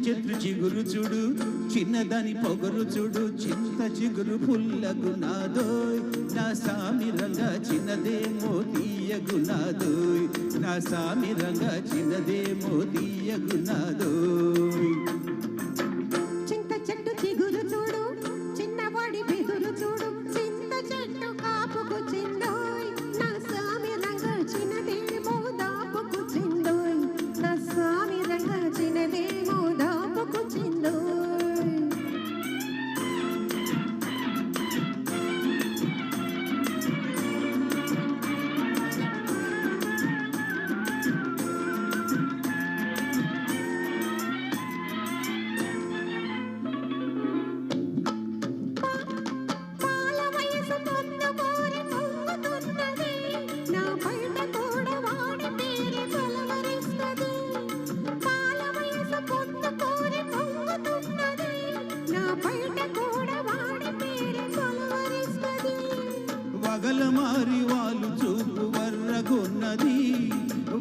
చెట్టు చిగురు చూడు చిన్నదాని పొగరు చూడు చింత చిగురు పుల్లగునాదోయ్ నా సామి రంగా చిన్నదేమో తీయగునాదోయ్ నా సామి రంగా చిన్నదేమో తీయగునాదోయ్ చింత చెట్టు చిగురు చూడు చిన్నవాడి బెదురు చూడు చింత చెట్టు కాపుకు చిందోయ్ నా సామి రంగా చిన్నదేమో దాపుకు చిందోయ్ నా సామి రంగా చిన్నదేమో దాపుకు చిందోయ్ వగలమారి వాళ్ళు చూపు వర్రగున్నది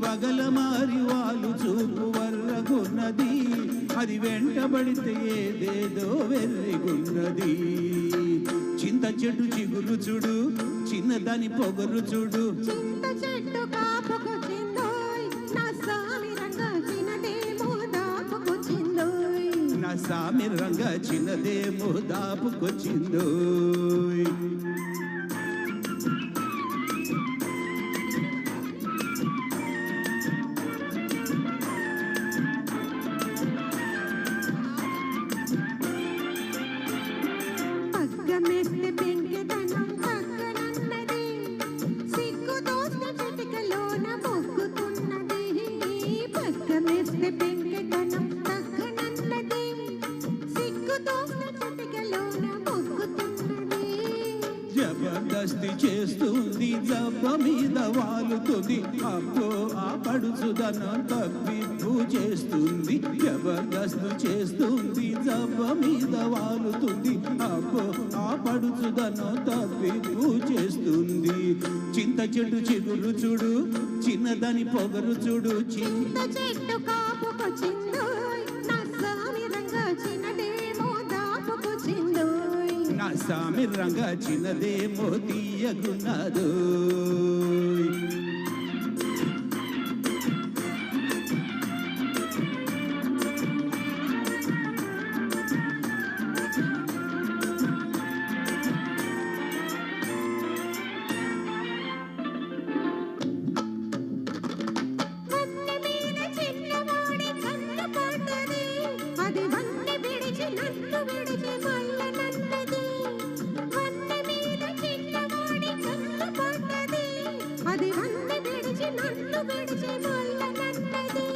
వగలమారి వాళ్ళు చూపు వర్రగున్నది అది వెంటబడితే ఏదేదో వెర్రిగున్నది చింత చెట్టు చిగురు చూడు చిన్నదాని పొగరు చూడు చింత చెట్టు కాపుకు చిందోయ్ నా సామి రంగా చిన్నదేమో దాపుకు చిందోయ్ నా సామి రంగా చిన్నదేమో దాపుకొచ్చిందోయ్ పగ్గమేస్తే పెంకెతనం పక్కనన్నది సిగ్గు దోస్తే చిటికలోన మొక్కుతున్నది పగ్గమేస్తే పెంకెతనం పక్కనన్నది సిగ్గు దోస్తే చిటికలోన మొక్కుతున్నది జబర్దస్తి చేస్తుంది జబ్బ మీద వాలుతుంది అబ్బో ఆ పడుచుదనం తప్పిప్పు చేస్తుంది జబర్దస్తు చేస్తుంది జబ్బ మీద వాలుతుంది అబ్బో ఆ పడుచుదనం తప్పిప్పు చేస్తుంది చింత చెట్టు చిగురు చూడు చిన్నదాని పొగరు చూడు చింత చెట్టు కాపుకు చిందోయ్ నా సామి రంగా చిన్నదేమో దాపుకు చిందోయ్ నా సామి రంగా చిన్నదేమో తీయగున్నదోయ్ వన్నె మీద చిన్నవాడి కన్ను పడ్డది అది వన్నె విడిచి నన్ను విడిచి మల్లనన్నది వన్నె మీద చిన్నవాడి కన్ను పడ్డది అది వన్నె విడిచి నన్ను విడిచి మల్లనన్నది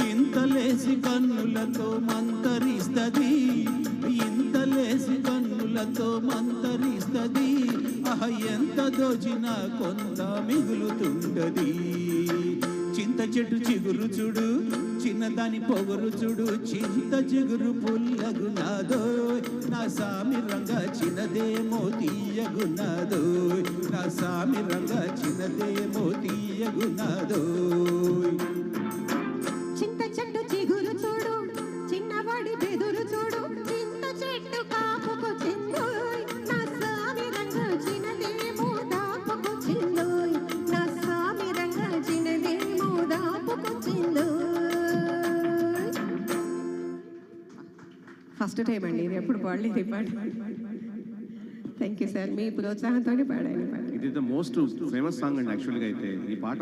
ఇంతలేసి కన్నులతో మంతరిస్తది ఇంతలేసి కన్నులతో మంతరిస్తది ఆహ ఎంత దోచినా కొంత మిగులుతుంటది చింత చెట్టు చిగురు చూడు చిన్నదాని పొగరు చూడు చింత చిగురు పుల్లగునాదోయ్ నా సామి రంగా చిన్నదేమో తీయగునాదోయ్ నా సామి రంగా చిన్నదేమో తీయగునాదోయ్ చింత చెట్టు చిగురు చూడు చిన్నవాడి బెదురు చూడు చింత చెట్టు కాపుకు చిందోయ్ నా సామి రంగా చిన్నదేమో దాపుకు చిందోయ్ నా సామి రంగా చిన్నదేమో దాపుకు చిందోయ్ ఫస్ట్ టైం అండి ఇది ఎప్పుడు పాడలేదు ఈ పాట థ్యాంక్ యూ సార్ మీ ప్రోత్సాహంతో పాడాను it is the most famous song అండి యాక్చువల్గా అయితే ఈ పాట